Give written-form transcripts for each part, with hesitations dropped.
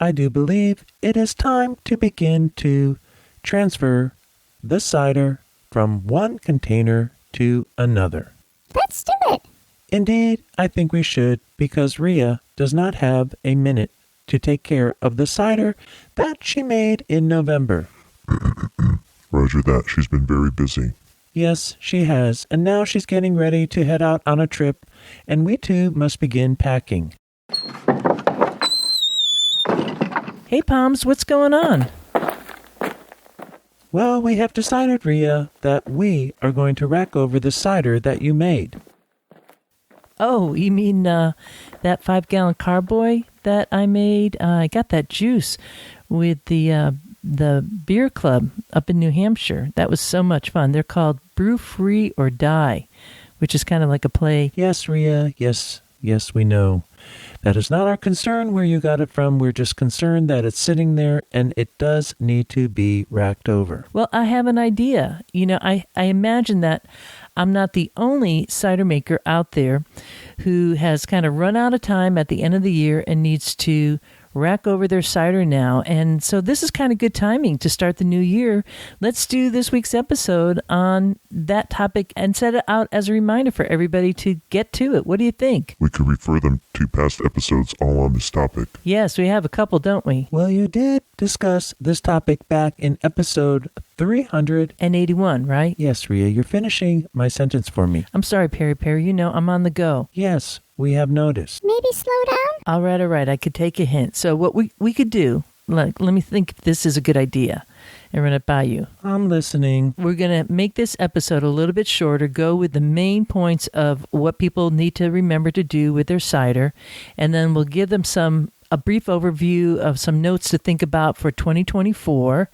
I do believe it is time to begin to transfer the cider from one container to another. Let's do it. Indeed, I think we should, because Rhea does not have a minute to take care of the cider that she made in November. Roger that. She's been very busy. Yes, she has, and now she's getting ready to head out on a trip, and we too must begin packing. Hey, Poms, what's going on? Well, we have decided, Rhea, that we are going to rack over the cider that you made. Oh, you mean that 5-gallon carboy that I made? I got that juice with the beer club up in New Hampshire. That was so much fun. They're called Brew Free or Die, which is kind of like a play. Yes, Rhea, yes, we know. That is not our concern where you got it from. We're just concerned that it's sitting there and it does need to be racked over. Well, I have an idea. You know, I imagine that I'm not the only cider maker out there who has kind of run out of time at the end of the year and needs to rack over their cider now. And so this is kind of good timing to start the new year. Let's do this week's episode on that topic and set it out as a reminder for everybody to get to it. What do you think? We could refer them to past episodes all on this topic. Yes, we have a couple, don't we? Well, you did discuss this topic back in episode 381, right? Yes, Rhea, you're finishing my sentence for me. I'm sorry, Perry. You know, I'm on the go. Yes, we have noticed. Maybe slow down? All right. I could take a hint. So what we could do, let me think if this is a good idea and run it by you. I'm listening. We're going to make this episode a little bit shorter, go with the main points of what people need to remember to do with their cider, and then we'll give them a brief overview of some notes to think about for 2024.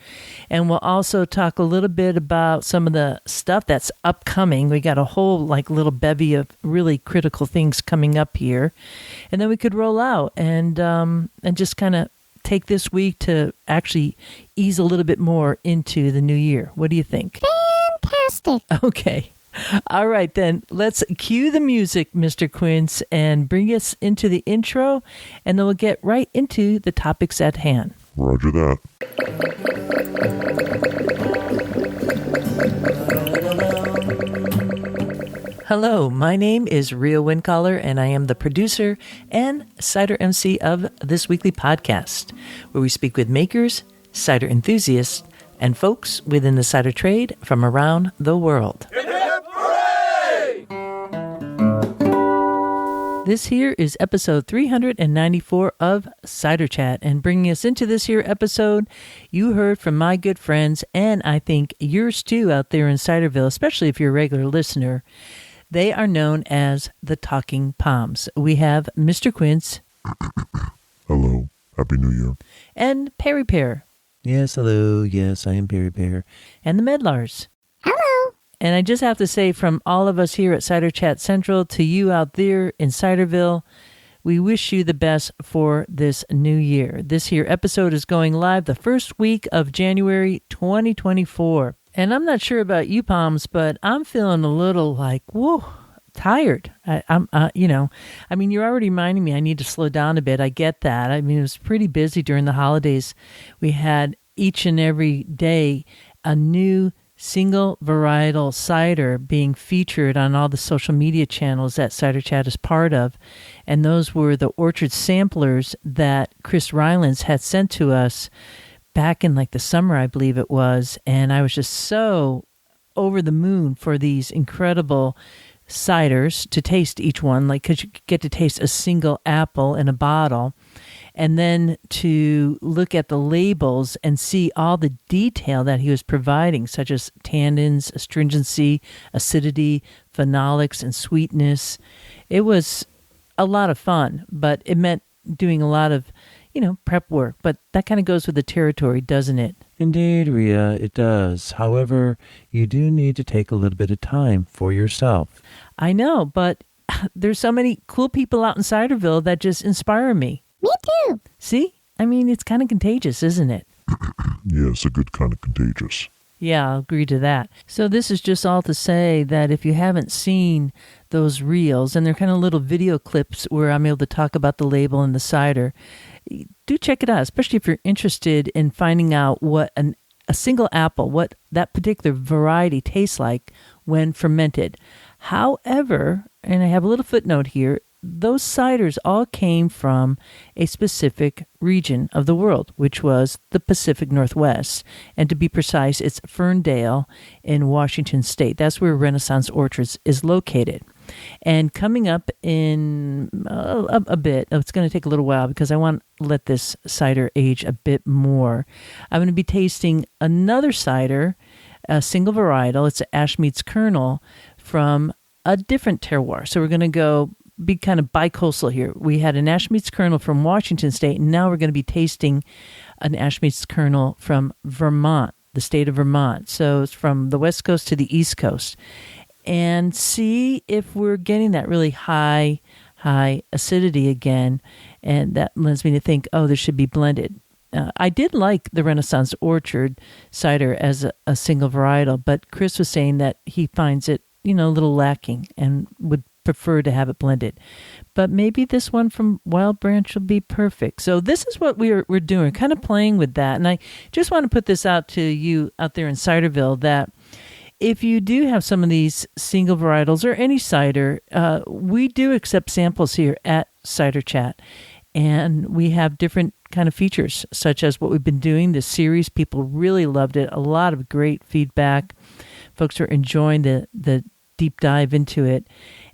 And we'll also talk a little bit about some of the stuff that's upcoming. We got a whole little bevy of really critical things coming up here. And then we could roll out and just kind of take this week to actually ease a little bit more into the new year. What do you think? Fantastic. Okay. All right, then. Let's cue the music, Mr. Quince, and bring us into the intro, and then we'll get right into the topics at hand. Roger that. Hello, my name is Rhea Windcaller, and I am the producer and cider MC of this weekly podcast, where we speak with makers, cider enthusiasts, and folks within the cider trade from around the world. This here is episode 394 of Cider Chat, and bringing us into this here episode, you heard from my good friends, and I think yours too out there in Ciderville, especially if you're a regular listener. They are known as the Talking Poms. We have Mr. Quince. Hello. Happy New Year. And Perry Pear. Yes, hello. Yes, I am Perry Pear. And the Medlars. Hello. And I just have to say, from all of us here at Cider Chat Central to you out there in Ciderville, we wish you the best for this new year. This here episode is going live the first week of January 2024. And I'm not sure about you, Poms, but I'm feeling a little tired. You're already reminding me I need to slow down a bit. I get that. I mean, it was pretty busy during the holidays. We had each and every day a new single varietal cider being featured on all the social media channels that Cider Chat is part of. And those were the orchard samplers that Chris Rylands had sent to us back in the summer, I believe it was. And I was just so over the moon for these incredible ciders to taste each one, because you get to taste a single apple in a bottle, and then to look at the labels and see all the detail that he was providing, such as tannins, astringency, acidity, phenolics, and sweetness. It was a lot of fun, but it meant doing a lot of prep work, but that kind of goes with the territory, doesn't it? Indeed, Rhea, it does. However, you do need to take a little bit of time for yourself. I know, but there's so many cool people out in Ciderville that just inspire me. Me too. See? I mean, it's kind of contagious, isn't it? Yeah, it's a good kind of contagious. Yeah, I'll agree to that. So this is just all to say that if you haven't seen those reels, and they're kind of little video clips where I'm able to talk about the label and the cider. Do check it out, especially if you're interested in finding out what a single apple, what that particular variety tastes like when fermented. However, and I have a little footnote here, those ciders all came from a specific region of the world, which was the Pacific Northwest. And to be precise, it's Ferndale in Washington State. That's where Renaissance Orchards is located. And coming up in a bit, it's going to take a little while because I want to let this cider age a bit more. I'm going to be tasting another cider, a single varietal. It's an Ashmead's Kernel from a different terroir. So we're going to be kind of bi-coastal here. We had an Ashmead's Kernel from Washington State, and now we're going to be tasting an Ashmead's Kernel from Vermont, the state of Vermont. So it's from the West Coast to the East Coast. And see if we're getting that really high acidity again. And that lends me to think, this should be blended. I did like the Renaissance Orchard cider as a single varietal, but Chris was saying that he finds it, a little lacking and would prefer to have it blended. But maybe this one from Wild Branch will be perfect. So this is what we're doing, kind of playing with that. And I just want to put this out to you out there in Ciderville that if you do have some of these single varietals or any cider, we do accept samples here at Cider Chat. And we have different kind of features, such as what we've been doing, this series. People really loved it. A lot of great feedback. Folks are enjoying the deep dive into it.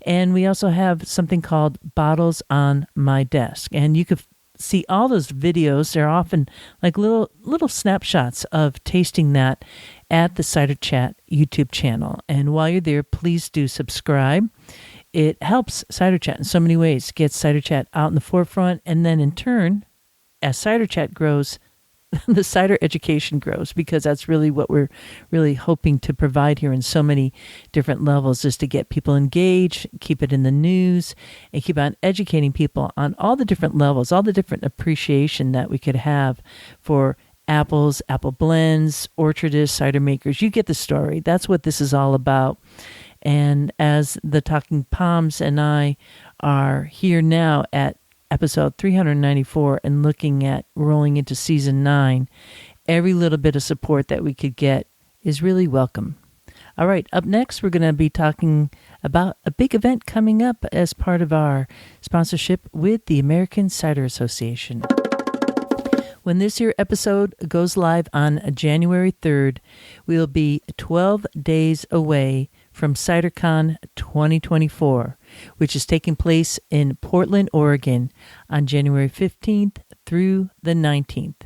And we also have something called Bottles on My Desk. And you could see all those videos. They're often like little snapshots of tasting that at the Cider Chat YouTube channel. And while you're there, please do subscribe. It helps Cider Chat in so many ways. Gets Cider Chat out in the forefront, and then in turn, as Cider Chat grows, the cider education grows, because that's really what we're really hoping to provide here in so many different levels, is to get people engaged, keep it in the news, and keep on educating people on all the different levels, all the different appreciation that we could have for apples, apple blends, orchardists, cider makers. You get the story. That's what this is all about. And as the Talking Palms and I are here now at episode 394 and looking at rolling into season 9, every little bit of support that we could get is really welcome. All right, up next, we're going to be talking about a big event coming up as part of our sponsorship with the American Cider Association. When this here episode goes live on January 3rd, we'll be 12 days away from CiderCon 2024, which is taking place in Portland, Oregon on January 15th through the 19th.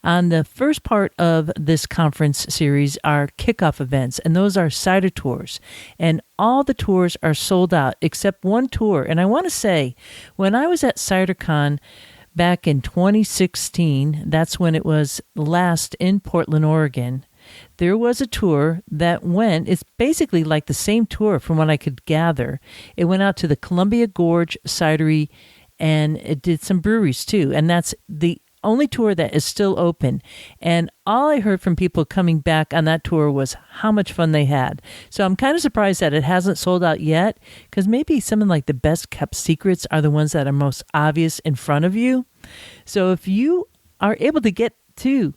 On the first part of this conference series are kickoff events, and those are cider tours. And all the tours are sold out except one tour. And I want to say, when I was at CiderCon back in 2016, that's when it was last in Portland, Oregon, there was a tour that went, it's basically like the same tour from what I could gather. It went out to the Columbia Gorge Cidery, and it did some breweries too. And that's the only tour that is still open. And all I heard from people coming back on that tour was how much fun they had. So I'm kind of surprised that it hasn't sold out yet, because maybe some of like the best kept secrets are the ones that are most obvious in front of you. So if you are able to get to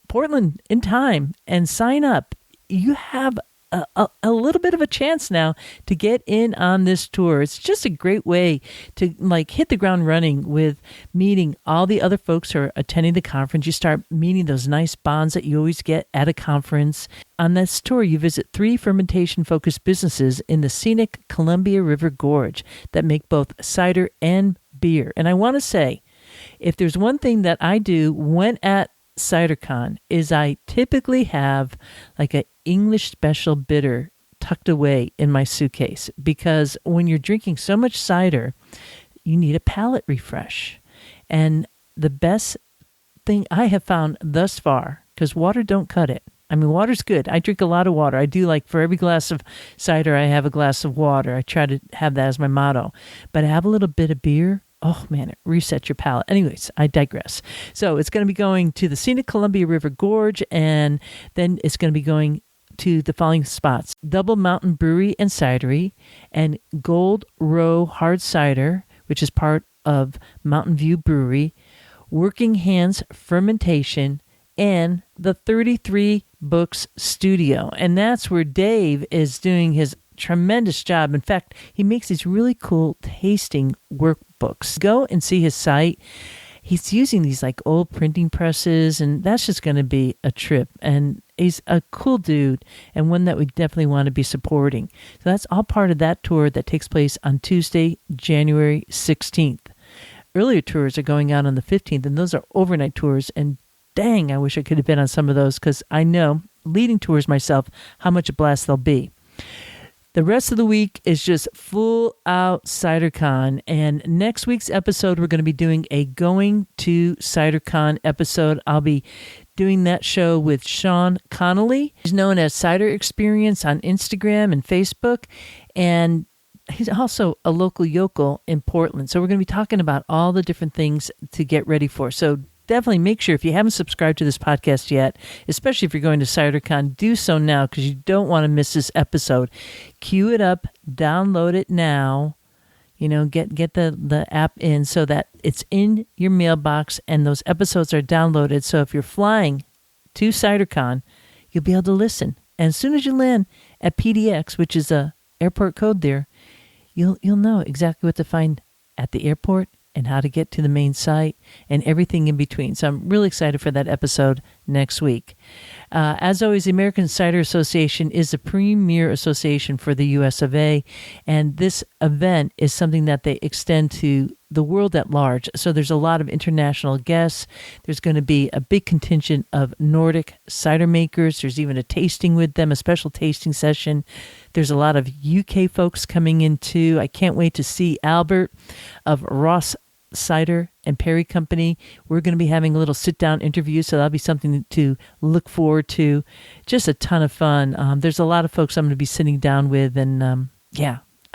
Portland in time and sign up, you have a little bit of a chance now to get in on this tour. It's just a great way to like hit the ground running with meeting all the other folks who are attending the conference. You start meeting those nice bonds that you always get at a conference. On this tour, you visit 3 fermentation-focused businesses in the scenic Columbia River Gorge that make both cider and beer. And I want to say, if there's one thing that I do when at CiderCon, is I typically have like an English special bitter tucked away in my suitcase, because when you're drinking so much cider, you need a palate refresh. And the best thing I have found thus far, because water don't cut it. I mean, water's good. I drink a lot of water. I do, like, for every glass of cider, I have a glass of water. I try to have that as my motto. But I have a little bit of beer. Oh, man, it resets your palate. Anyways, I digress. So it's going to be going to the scenic Columbia River Gorge, and then it's going to be going to the following spots: Double Mountain Brewery and Cidery, and Gold Row Hard Cider, which is part of Mountain View Brewery, Working Hands Fermentation, and the 33 Books Studio. And that's where Dave is doing his tremendous job. In fact, he makes these really cool tasting workbooks. Go and see his site. He's using these like old printing presses, and that's just going to be a trip. And he's a cool dude, and one that we definitely want to be supporting. So that's all part of that tour that takes place on Tuesday, January 16th. Earlier tours are going out on the 15th, and those are overnight tours. And dang, I wish I could have been on some of those, because I know, leading tours myself, how much a blast they'll be. The rest of the week is just full out CiderCon, and next week's episode we're going to be doing a Going to CiderCon episode. I'll be doing that show with Sean Connolly. He's known as Cider Experience on Instagram and Facebook, and he's also a local yokel in Portland. So we're going to be talking about all the different things to get ready for. So definitely make sure, if you haven't subscribed to this podcast yet, especially if you're going to CiderCon, do so now, because you don't want to miss this episode. Queue it up, download it now, get the app in so that it's in your mailbox and those episodes are downloaded. So if you're flying to CiderCon, you'll be able to listen. And as soon as you land at PDX, which is a airport code there, you'll know exactly what to find at the airport and how to get to the main site and everything in between. So I'm really excited for that episode next week. As always, the American Cider Association is the premier association for the US of A, and this event is something that they extend to the world at large. So there's a lot of international guests. There's going to be a big contingent of Nordic cider makers. There's even a tasting with them, a special tasting session. There's a lot of UK folks coming in too. I can't wait to see Albert of Ross Cider and Perry Company. We're going to be having a little sit-down interview, so that'll be something to look forward to. Just a ton of fun. There's a lot of folks I'm going to be sitting down with, and I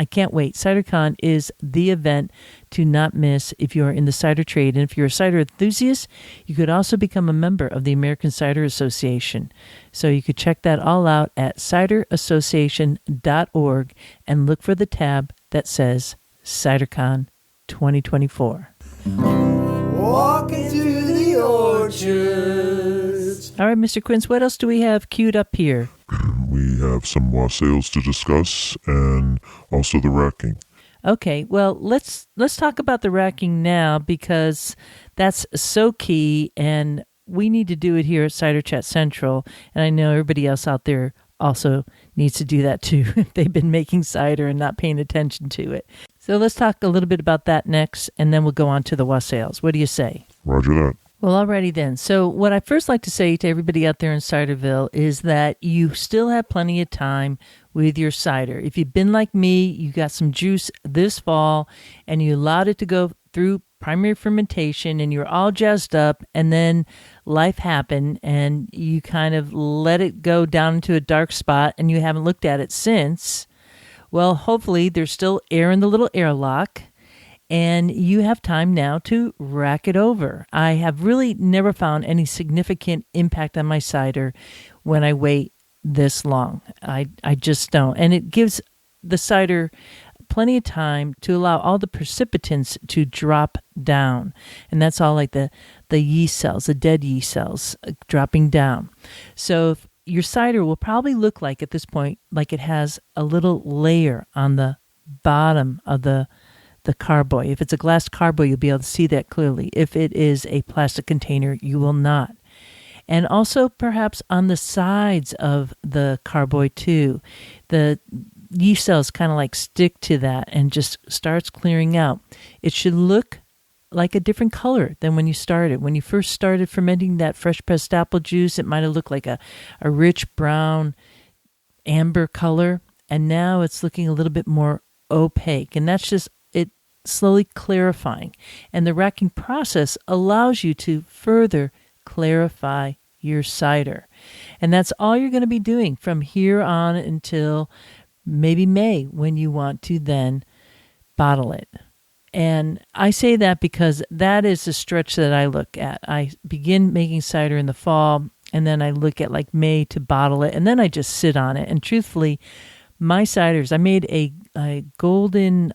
can't wait. CiderCon is the event to not miss if you're in the cider trade. And if you're a cider enthusiast, you could also become a member of the American Cider Association. So you could check that all out at ciderassociation.org and look for the tab that says CiderCon 2024. Walking through the orchards. All right, Mr. Quince, what else do we have queued up here? We have some wassails to discuss and also the racking. Okay, well, let's talk about the racking now, because that's so key, and we need to do it here at Cider Chat Central, and I know everybody else out there also needs to do that too if they've been making cider and not paying attention to it. So let's talk a little bit about that next, and then we'll go on to the wassails. What do you say? Roger that. Well, alrighty then. So what I first like to say to everybody out there in Ciderville is that you still have plenty of time with your cider. If you've been like me, you got some juice this fall and you allowed it to go through primary fermentation and you're all jazzed up, and then life happened and you kind of let it go down into a dark spot and you haven't looked at it since. Well, hopefully there's still air in the little airlock, and you have time now to rack it over. I have really never found any significant impact on my cider when I wait this long. I just don't. And it gives the cider plenty of time to allow all the precipitants to drop down. And that's all like the yeast cells, the dead yeast cells dropping down. So your cider will probably look like at this point like it has a little layer on the bottom of the carboy. If it's a glass carboy, you'll be able to see that clearly. If it is a plastic container, you will not. And also perhaps on the sides of the carboy too, the yeast cells kind of like stick to that and just starts clearing out. It should look like a different color than when you started. When you first started fermenting that fresh pressed apple juice, it might have looked like a rich brown amber color, and now it's looking a little bit more opaque, and that's just it slowly clarifying. And the racking process allows you to further clarify your cider. And that's all you're going to be doing from here on until maybe May, when you want to then bottle it. And I say that because that is the stretch that I look at. I begin making cider in the fall. and then I look at like May to bottle it, and then I just sit on it. And truthfully, my ciders, I made a golden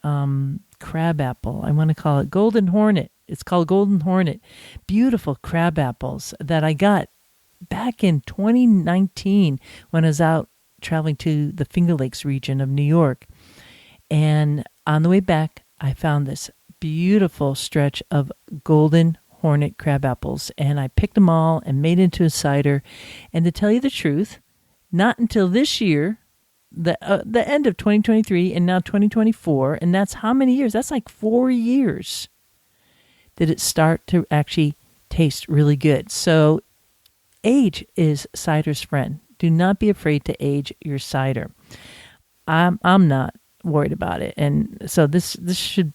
crab apple. I want to call it Golden Hornet. It's called Golden Hornet. Beautiful crab apples that I got back in 2019 when I was out traveling to the Finger Lakes region of New York. And on the way back, I found this beautiful stretch of Golden Hornet crab apples, and I picked them all and made into a cider. And to tell you the truth, not until this year, the end of 2023 and now 2024, and that's how many years? That's like 4 years, did it start to actually taste really good. So age is cider's friend. Do not be afraid to age your cider. I'm not worried about it, and so this should,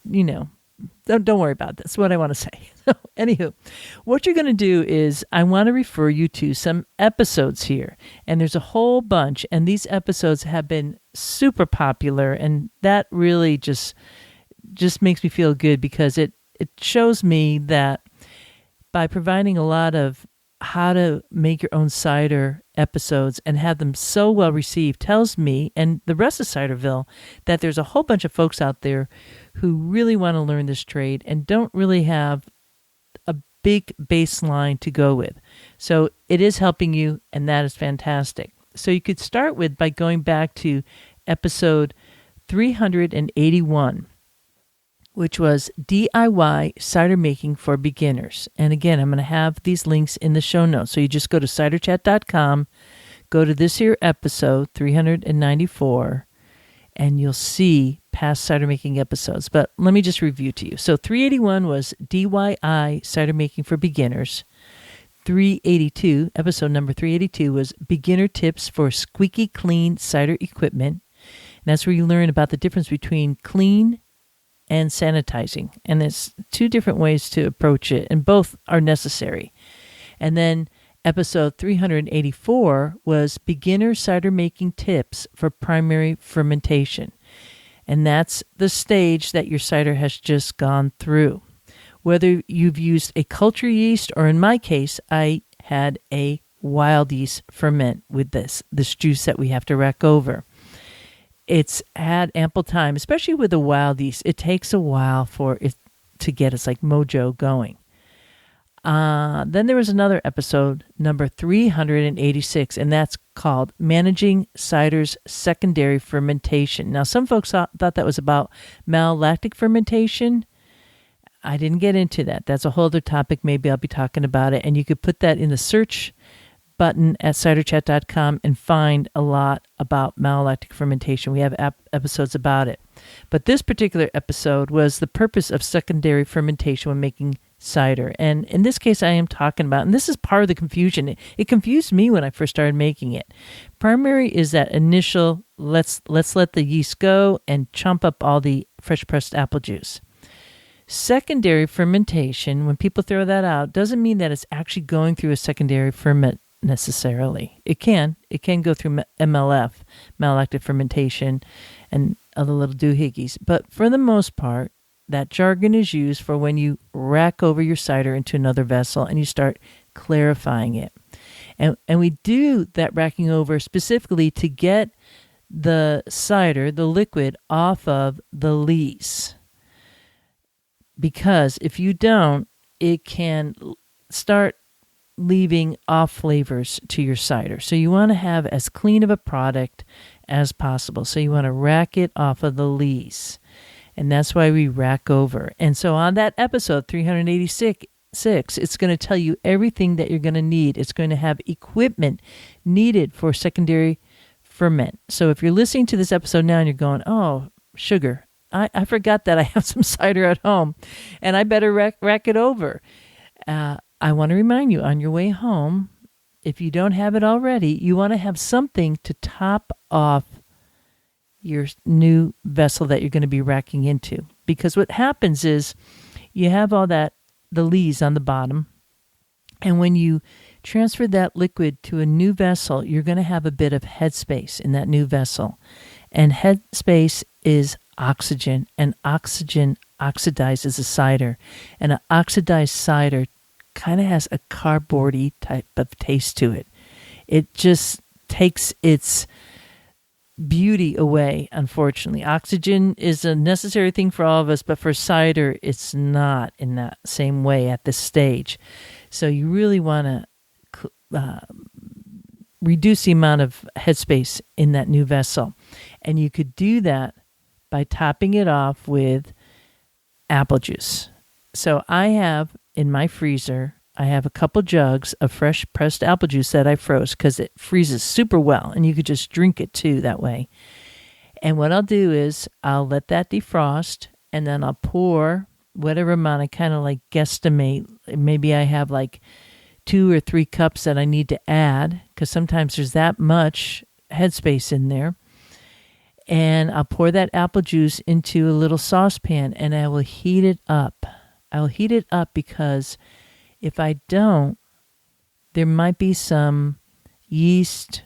don't worry about this. What I want to say. So, anywho, what you're going to do is I want to refer you to some episodes here, and there's a whole bunch, and these episodes have been super popular, and that really just makes me feel good because it shows me that by providing a lot of how to make your own cider episodes and have them so well received tells me and the rest of Ciderville that there's a whole bunch of folks out there who really want to learn this trade and don't really have a big baseline to go with. So it is helping you, and that is fantastic. So you could start with by going back to episode 381, which was DIY cider making for beginners. And again, I'm going to have these links in the show notes. So you just go to ciderchat.com, go to this here episode, 394, and you'll see past cider making episodes. But let me just review to you. So 381 was DIY cider making for beginners. 382, episode number 382, was beginner tips for squeaky clean cider equipment. And that's where you learn about the difference between clean and sanitizing. And there's two different ways to approach it, and both are necessary. And then episode 384 was beginner cider making tips for primary fermentation. And that's the stage that your cider has just gone through. Whether you've used a culture yeast, or in my case, I had a wild yeast ferment with this juice that we have to rack over. It's had ample time, especially with the wild yeast. It takes a while for it to get its like mojo going. Then there was another episode, number 386, and that's called Managing Cider's Secondary Fermentation. Now, some folks thought that was about malolactic fermentation. I didn't get into that. That's a whole other topic. Maybe I'll be talking about it. And you could put that in the search button at ciderchat.com and find a lot about malolactic fermentation. We have episodes about it. But this particular episode was the purpose of secondary fermentation when making cider. And in this case, I am talking about, and this is part of the confusion. It confused me when I first started making it. Primary is that initial, let's let the yeast go and chomp up all the fresh pressed apple juice. Secondary fermentation, when people throw that out, doesn't mean that it's actually going through a secondary ferment necessarily. It can go through MLF, malolactic fermentation, and other little doohickeys. But for the most part, that jargon is used for when you rack over your cider into another vessel and you start clarifying it. And we do that racking over specifically to get the cider, the liquid, off of the lees. Because if you don't, it can start leaving off flavors to your cider. So you want to have as clean of a product as possible. So you want to rack it off of the lees. And that's why we rack over. And so on that episode, 386, it's going to tell you everything that you're going to need. It's going to have equipment needed for secondary ferment. So if you're listening to this episode now and you're going, oh, sugar, I forgot that I have some cider at home and I better rack it over. I want to remind you on your way home, if you don't have it already, you want to have something to top off your new vessel that you're going to be racking into. Because what happens is you have all that, the lees on the bottom, and when you transfer that liquid to a new vessel, you're going to have a bit of headspace in that new vessel. And headspace is oxygen, and oxygen oxidizes a cider. And an oxidized cider kind of has a cardboardy type of taste to it. It just takes its beauty away, unfortunately. Oxygen is a necessary thing for all of us, but for cider, it's not in that same way at this stage. So you really want to reduce the amount of headspace in that new vessel. And you could do that by topping it off with apple juice. So I have in my freezer, I have a couple jugs of fresh pressed apple juice that I froze because it freezes super well, and you could just drink it too that way. And what I'll do is I'll let that defrost, and then I'll pour whatever amount I kind of like guesstimate. Maybe I have like 2 or 3 cups that I need to add, because sometimes there's that much headspace in there. And I'll pour that apple juice into a little saucepan, and I will heat it up. I'll heat it up because if I don't, there might be some yeast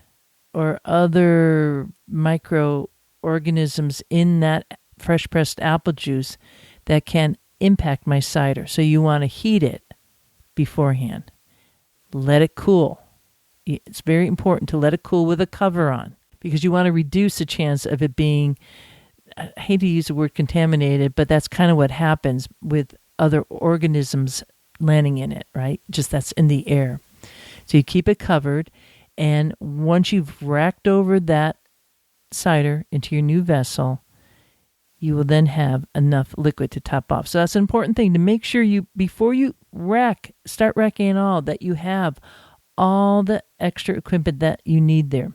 or other microorganisms in that fresh pressed apple juice that can impact my cider. So you want to heat it beforehand. Let it cool. It's very important to let it cool with a cover on, because you want to reduce the chance of it being, I hate to use the word contaminated, but that's kind of what happens with other organisms landing in it, right? Just that's in the air. So you keep it covered, and once you've racked over that cider into your new vessel, you will then have enough liquid to top off. So that's an important thing to make sure you, before you start racking it all, that you have all the extra equipment that you need there.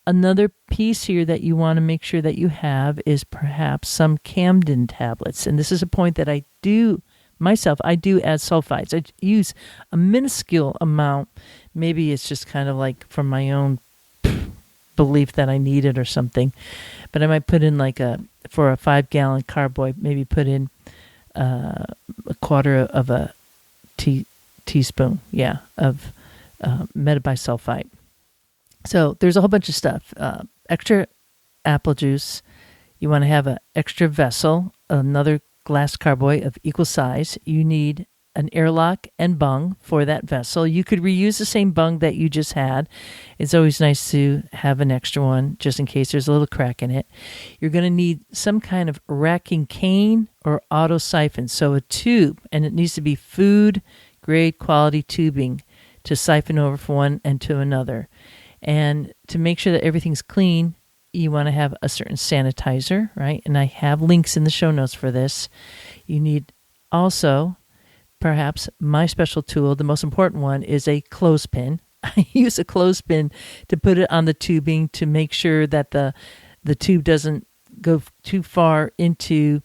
Another piece here that you want to make sure that you have is perhaps some Camden tablets. And this is a point that I do add sulfites. I use a minuscule amount. Maybe it's just kind of like from my own belief that I need it or something. But I might put in for a 5-gallon carboy, maybe put in a quarter of a teaspoon, of metabisulfite. So there's a whole bunch of stuff. Extra apple juice. You want to have an extra vessel, another glass carboy of equal size. You need an airlock and bung for that vessel. You could reuse the same bung that you just had. It's always nice to have an extra one just in case there's a little crack in it. You're going to need some kind of racking cane or auto siphon. So a tube, and it needs to be food grade quality tubing to siphon over from one end to another. And to make sure that everything's clean, you want to have a certain sanitizer, right? And I have links in the show notes for this. You need also, perhaps my special tool, the most important one, is a clothespin. I use a clothespin to put it on the tubing to make sure that the tube doesn't go too far into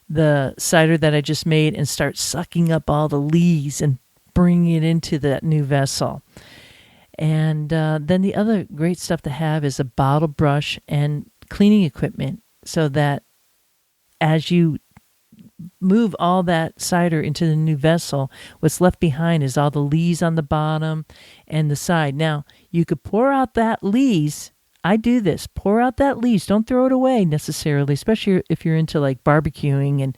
the cider that I just made and start sucking up all the lees and bringing it into that new vessel. And then the other great stuff to have is a bottle brush and cleaning equipment, so that as you move all that cider into the new vessel, what's left behind is all the lees on the bottom and the side. Now, you could pour out that lees. I do this. Pour out that lees. Don't throw it away necessarily, especially if you're into like barbecuing and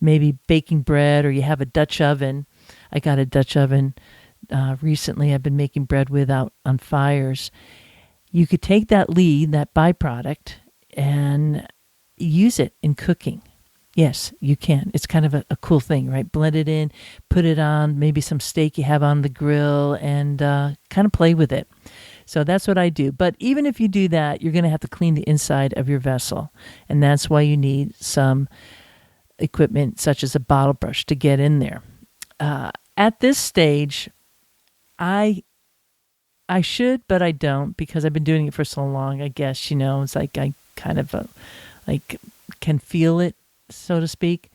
maybe baking bread, or you have a Dutch oven. I got a Dutch oven recently. I've been making bread with out on fires. You could take that lee, that byproduct, and use it in cooking. Yes, you can. It's kind of a cool thing, right? Blend it in, put it on maybe some steak you have on the grill, and kind of play with it. So that's what I do. But even if you do that, you're going to have to clean the inside of your vessel. And that's why you need some equipment such as a bottle brush to get in there. At this stage, I should, but I don't, because I've been doing it for so long. I guess, it's like I kind of can feel it, so to speak.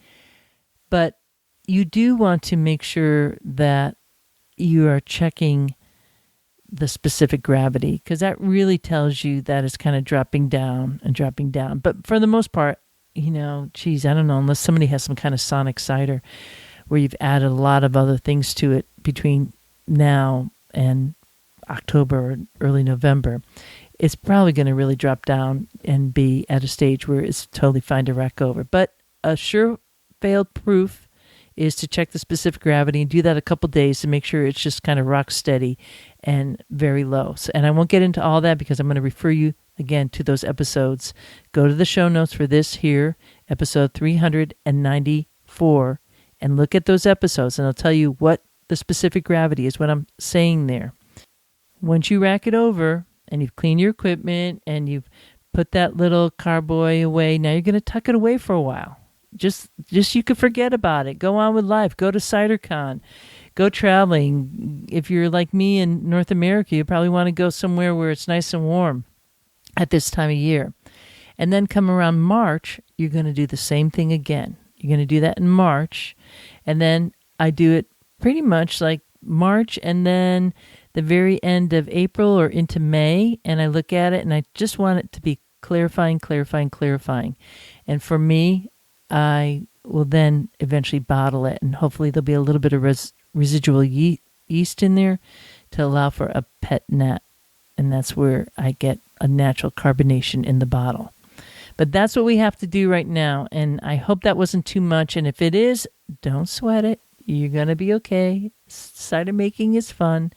But you do want to make sure that you are checking the specific gravity, because that really tells you that it's kind of dropping down and dropping down. But for the most part, I don't know, unless somebody has some kind of sonic cider where you've added a lot of other things to it between now and October or early November, it's probably going to really drop down and be at a stage where it's totally fine to rack over. But a sure failed proof is to check the specific gravity and do that a couple days to make sure it's just kind of rock steady and very low. So, and I won't get into all that because I'm going to refer you again to those episodes. Go to the show notes for this here, episode 394, and look at those episodes, and I'll tell you what the specific gravity is, what I'm saying there. Once you rack it over and you've cleaned your equipment and you've put that little carboy away, now you're going to tuck it away for a while. Just you could forget about it. Go on with life. Go to CiderCon. Go traveling. If you're like me in North America, you probably want to go somewhere where it's nice and warm at this time of year. And then come around March, you're going to do the same thing again. You're going to do that in March. And then I do it pretty much like March and then the very end of April or into May. And I look at it and I just want it to be clarifying. And for me, I will then eventually bottle it. And hopefully there'll be a little bit of residual yeast in there to allow for a pet nat. And that's where I get a natural carbonation in the bottle. But that's what we have to do right now. And I hope that wasn't too much. And if it is, don't sweat it. You're going to be okay. Cider making is fun.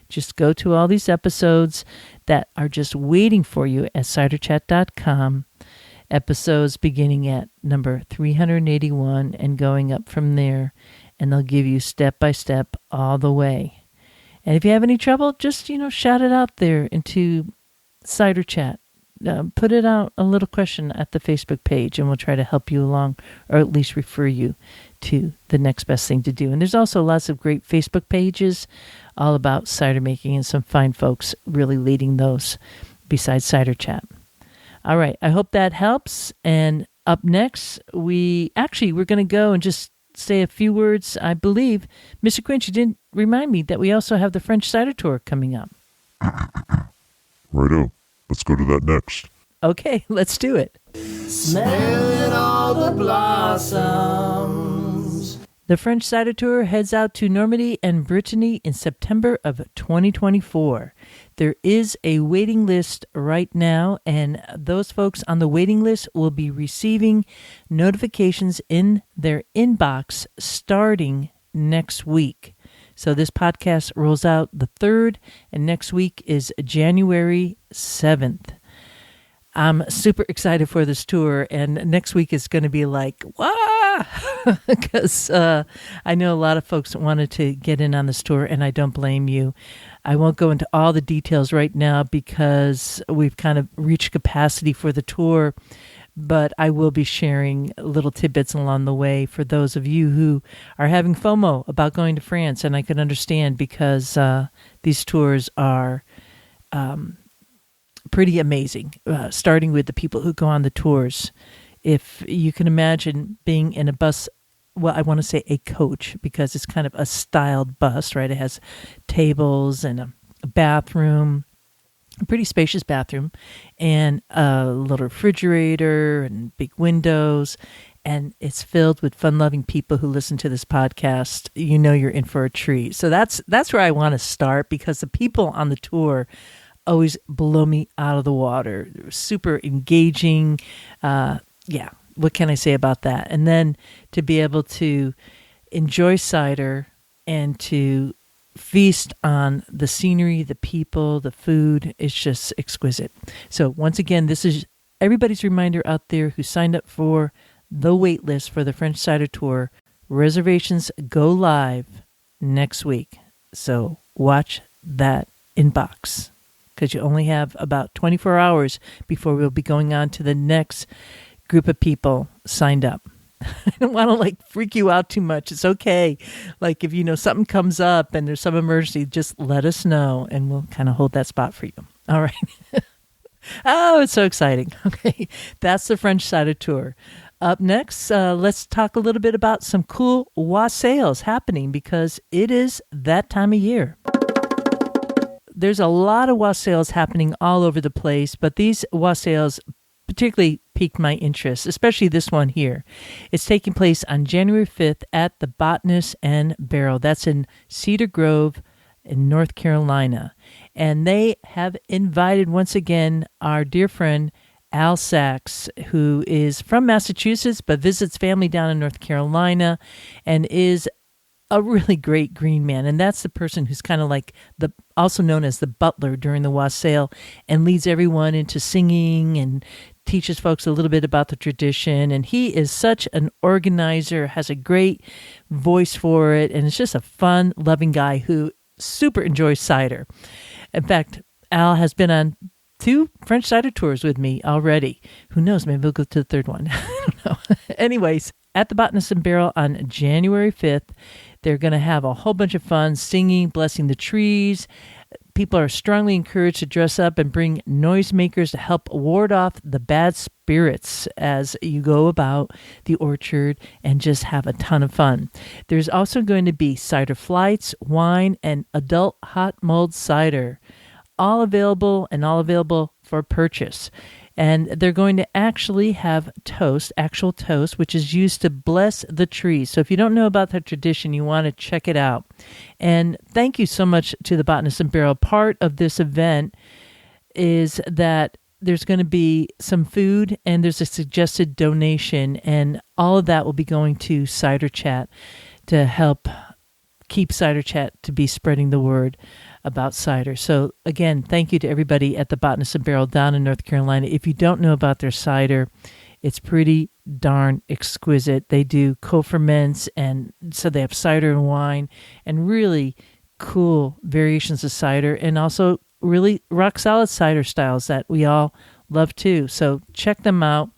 Just go to all these episodes that are just waiting for you at ciderchat.com. Episodes beginning at number 381 and going up from there. And they'll give you step by step all the way. And if you have any trouble, just, shout it out there into Cider Chat. Put it out a little question at the Facebook page and we'll try to help you along or at least refer you to the next best thing to do. And there's also lots of great Facebook pages all about cider making and some fine folks really leading those besides Cider Chat. All right. I hope that helps. And up next, we're going to go and just say a few words. I believe, Mr. Quinch, you didn't remind me that we also have the French Cider Tour coming up. Righto. Let's go to that next. Okay, let's do it. Smelling all the blossoms. The French Cider Tour heads out to Normandy and Brittany in September of 2024. There is a waiting list right now, and those folks on the waiting list will be receiving notifications in their inbox starting next week. So this podcast rolls out the 3rd, and next week is January 7th. I'm super excited for this tour, and next week is going to be like, wah! Because I know a lot of folks wanted to get in on this tour, and I don't blame you. I won't go into all the details right now because we've kind of reached capacity for the tour, but I will be sharing little tidbits along the way for those of you who are having FOMO about going to France, and I can understand because these tours are pretty amazing, starting with the people who go on the tours. If you can imagine being in a bus, well, I want to say a coach because it's kind of a styled bus, right? It has tables and a bathroom, a pretty spacious bathroom, and a little refrigerator and big windows, and it's filled with fun-loving people who listen to this podcast. You know you're in for a treat. So that's where I want to start because the people on the tour always blow me out of the water. They're super engaging. What can I say about that? And then to be able to enjoy cider and to feast on the scenery, the people, the food is just exquisite. So once again, this is everybody's reminder out there who signed up for the wait list for the French Cider Tour. Reservations go live next week. So watch that inbox because you only have about 24 hours before we'll be going on to the next group of people signed up. I don't want to freak you out too much. It's okay. If something comes up and there's some emergency, just let us know and we'll kind of hold that spot for you. All right. Oh, it's so exciting. Okay. That's the French Cider Tour. Up next, let's talk a little bit about some cool wassails happening because it is that time of year. There's a lot of wassails happening all over the place, but these wassails particularly piqued my interest, especially this one here. It's taking place on January 5th at the Botanist and Barrel. That's in Cedar Grove in North Carolina. And they have invited, once again, our dear friend Al Sachs, who is from Massachusetts but visits family down in North Carolina and is a really great green man. And that's the person who's kind of like also known as the butler during the wassail, and leads everyone into singing and teaches folks a little bit about the tradition. And he is such an organizer, has a great voice for it, and is just a fun, loving guy who super enjoys cider. In fact, Al has been on 2 French cider tours with me already. Who knows? Maybe we'll go to the 3rd one. I don't know. Anyways, at the Botanist and Barrel on January 5th, they're going to have a whole bunch of fun singing, blessing the trees. People are strongly encouraged to dress up and bring noisemakers to help ward off the bad spirits as you go about the orchard and just have a ton of fun. There's also going to be cider flights, wine, and adult hot mulled cider, all available for purchase. And they're going to actually have actual toast, which is used to bless the trees. So if you don't know about that tradition, you want to check it out. And thank you so much to the Botanist and Barrel. Part of this event is that there's going to be some food and there's a suggested donation. And all of that will be going to Cider Chat to help keep Cider Chat to be spreading the word about cider. So again, thank you to everybody at the Botanist and Barrel down in North Carolina. If you don't know about their cider, it's pretty darn exquisite. They do co-ferments, and so they have cider and wine and really cool variations of cider, and also really rock solid cider styles that we all love too. So check them out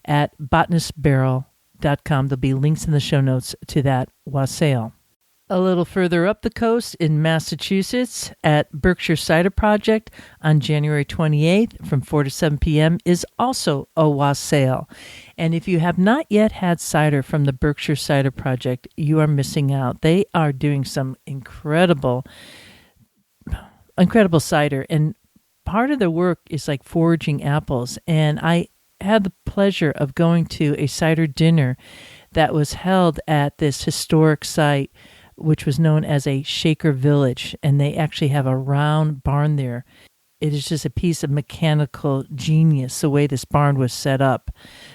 at botanistbarrel.com. There'll be links in the show notes to that wassail. A little further up the coast in Massachusetts at Berkshire Cider Project on January 28th from 4 to 7 p.m. is also a wassail. And if you have not yet had cider from the Berkshire Cider Project, you are missing out. They are doing some incredible cider. And part of their work is like foraging apples. And I had the pleasure of going to a cider dinner that was held at this historic site, which was known as a Shaker Village, and they actually have a round barn there. It is just a piece of mechanical genius, the way this barn was set up.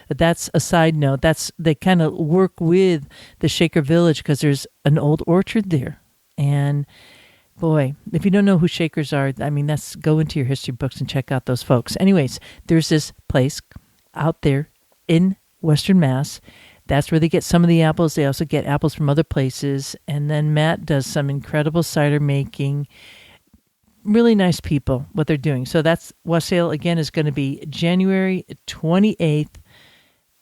But that's a side note. They kind of work with the Shaker Village because there's an old orchard there. And boy, if you don't know who Shakers are, I mean, go into your history books and check out those folks. Anyways, there's this place out there in Western Mass. That's where they get some of the apples. They also get apples from other places. And then Matt does some incredible cider making. Really nice people, what they're doing. So that's wassail, again, is going to be January 28th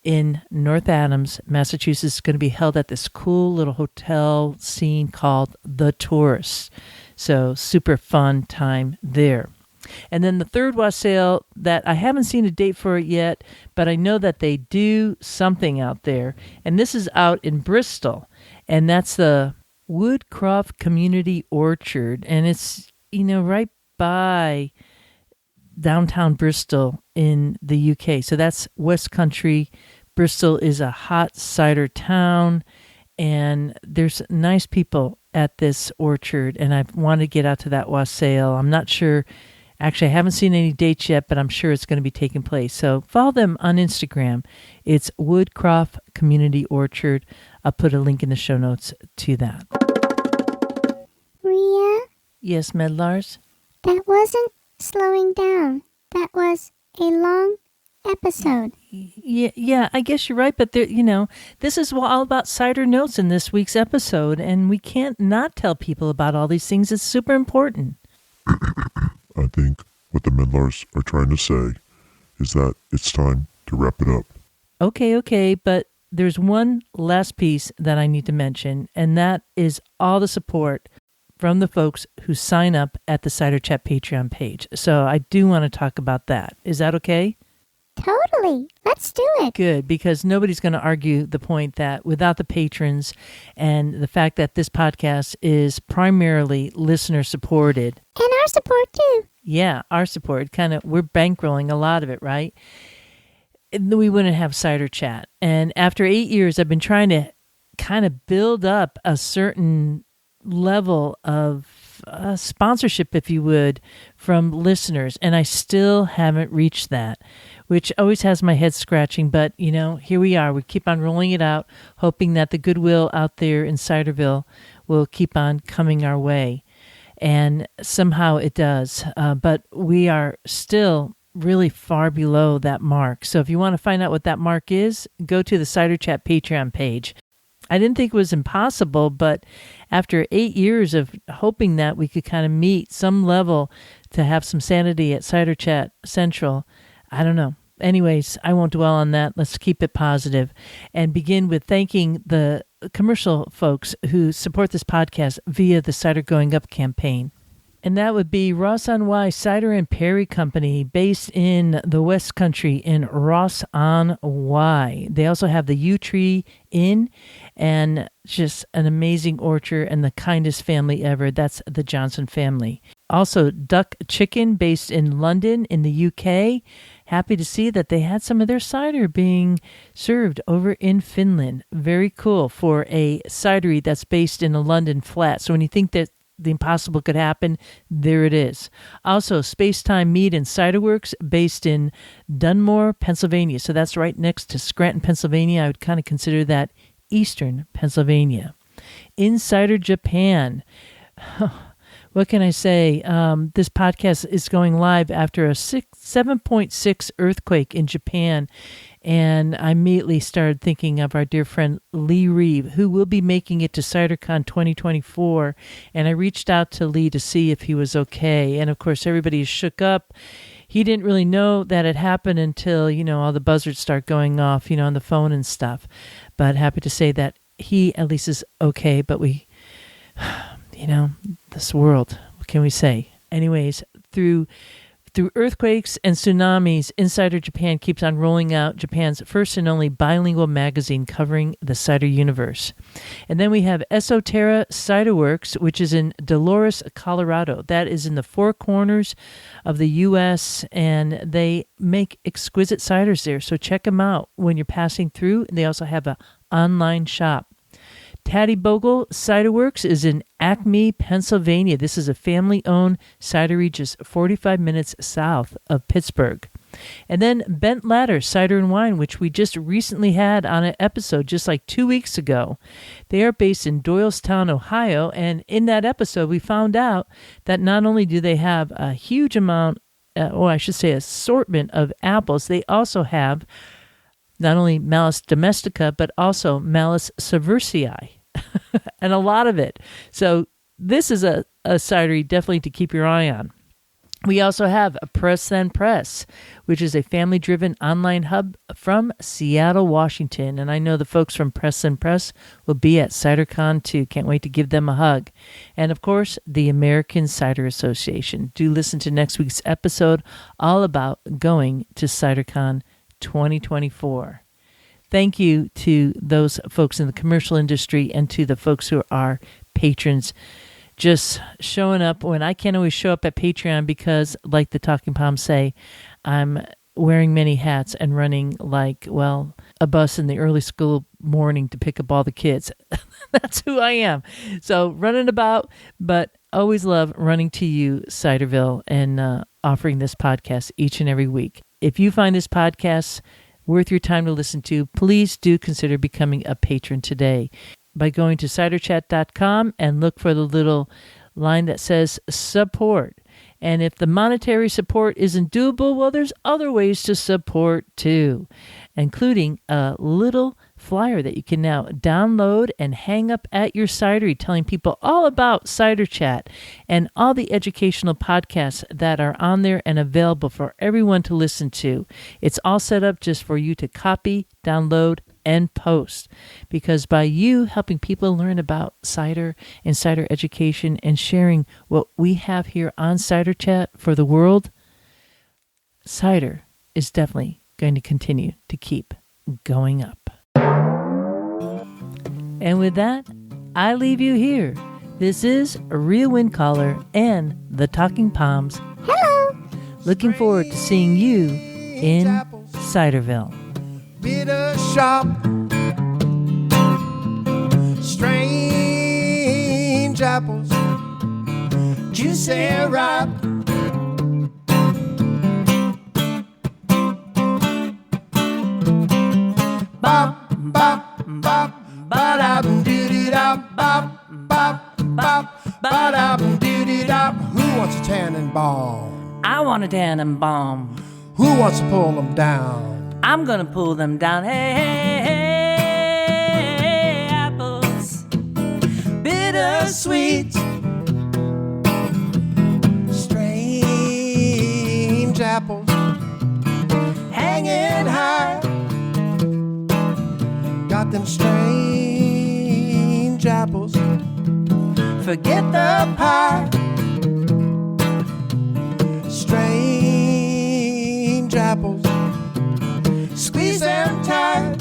in North Adams, Massachusetts. It's going to be held at this cool little hotel scene called The Tourist. So super fun time there. And then the third wassail that I haven't seen a date for it yet, but I know that they do something out there. And this is out in Bristol. And that's the Woodcroft Community Orchard. And it's, right by downtown Bristol in the UK. So that's West Country. Bristol is a hot cider town. And there's nice people at this orchard. And I want to get out to that wassail. I'm not sure. Actually, I haven't seen any dates yet, but I'm sure it's going to be taking place. So follow them on Instagram. It's Woodcroft Community Orchard. I'll put a link in the show notes to that. Ria, Yes, Medlars? that wasn't slowing down. That was a long episode. Yeah, I guess you're right. But this is all about Cider Notes in this week's episode, and we can't not tell people about all these things. It's super important. I think what the Medlars are trying to say is that it's time to wrap it up. Okay, but there's one last piece that I need to mention, and that is all the support from the folks who sign up at the Cider Chat Patreon page. So I do want to talk about that. Is that okay? Totally. Let's do it. Good, because nobody's going to argue the point that without the patrons and the fact that this podcast is primarily listener supported. And our support too. Yeah, our support. We're bankrolling a lot of it, right? We wouldn't have Cider Chat. And after 8 years, I've been trying to kind of build up a certain level of sponsorship, if you would, from listeners. And I still haven't reached that, which always has my head scratching. But, here we are. We keep on rolling it out, hoping that the goodwill out there in Ciderville will keep on coming our way. And somehow it does. But we are still really far below that mark. So if you want to find out what that mark is, go to the Cider Chat Patreon page. I didn't think it was impossible, but after 8 years of hoping that we could kind of meet some level to have some sanity at Cider Chat Central, I don't know. Anyways, I won't dwell on that. Let's keep it positive and begin with thanking the commercial folks who support this podcast via the Cider Going Up campaign. And that would be Ross on Wye Cider and Perry Company, based in the West Country in Ross on Wye. They also have the Yew Tree Inn and just an amazing orchard and the kindest family ever. That's the Johnson family. Also, Duck Chicken, based in London in the UK. Happy to see that they had some of their cider being served over in Finland. Very cool for a cidery that's based in a London flat. So when you think that the impossible could happen, there it is. Also, Spacetime Mead and Cider Works, based in Dunmore, Pennsylvania. So that's right next to Scranton, Pennsylvania. I would kind of consider that eastern Pennsylvania. Insider Japan. What can I say? This podcast is going live after a 7.6 earthquake in Japan. And I immediately started thinking of our dear friend Lee Reeve, who will be making it to CiderCon 2024. And I reached out to Lee to see if he was okay. And of course, everybody is shook up. He didn't really know that it happened until, all the buzzards start going off, on the phone and stuff. But happy to say that he at least is okay. But we, this world, what can we say? Anyways, through earthquakes and tsunamis, Insider Japan keeps on rolling out Japan's first and only bilingual magazine covering the cider universe. And then we have Esoterra Cider Works, which is in Dolores, Colorado. That is in the Four Corners of the U.S., and they make exquisite ciders there. So check them out when you're passing through. They also have an online shop. Taddy Bogle Cider Works is in Acme, Pennsylvania. This is a family-owned cidery just 45 minutes south of Pittsburgh. And then Bent Ladder Cider and Wine, which we just recently had on an episode just like 2 weeks ago. They are based in Doylestown, Ohio, and in that episode we found out that not only do they have a huge amount, assortment of apples, they also have not only Malus domestica, but also Malus subversii, and a lot of it. So this is a cidery definitely to keep your eye on. We also have Press Then Press, which is a family-driven online hub from Seattle, Washington. And I know the folks from Press Then Press will be at CiderCon too. Can't wait to give them a hug. And of course, the American Cider Association. Do listen to next week's episode all about going to CiderCon 2024. Thank you to those folks in the commercial industry and to the folks who are patrons just showing up when I can't always show up at Patreon because, like the Talking Palms say, I'm wearing many hats and running like, a bus in the early school morning to pick up all the kids. That's who I am. So running about, but always love running to you, Ciderville, and offering this podcast each and every week. If you find this podcast worth your time to listen to, please do consider becoming a patron today by going to ciderchat.com and look for the little line that says support. And if the monetary support isn't doable, well, there's other ways to support too, including a little flyer that you can now download and hang up at your cidery, telling people all about Cider Chat and all the educational podcasts that are on there and available for everyone to listen to. It's all set up just for you to copy, download, and post, because by you helping people learn about cider and cider education and sharing what we have here on Cider Chat for the world, cider is definitely going to continue to keep going up. And with that, I leave you here. This is Real Wind Caller and the Talking Palms. Hello. Looking forward to seeing you in Ciderville. Bitter sharp, strange apples, juicy ripe. Ba-da-bum-doo-doo-da. Who wants a tannenbaum? I want a tannenbaum. Who wants to pull them down? I'm gonna pull them down. Hey, hey, hey, apples, bittersweet, Strange apples hanging high. Got them strange apples. Forget the pie. Strange apples. Squeeze them tight.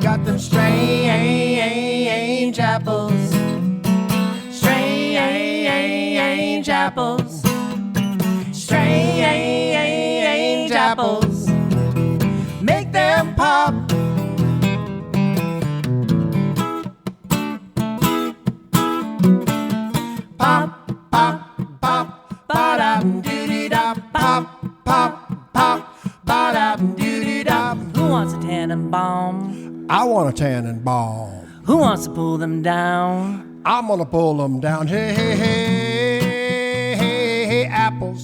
Got them strange apples. Strange apples. Strange apples. Make them pop. Pop, pop, pop, ba-da-doo-dee-da. Pop, pop, pop, ba-da-doo-dee-da. Who wants a tannenbaum? I want a tannenbaum. Who wants to pull them down? I'm gonna pull them down. Hey, hey, hey, hey, hey, apples.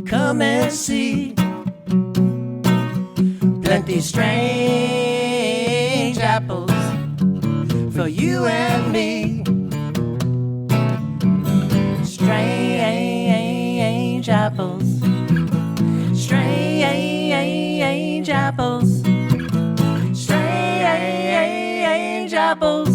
Come and see. Plenty strange apples for you and me. Strange apples. Strange apples. Strange apples.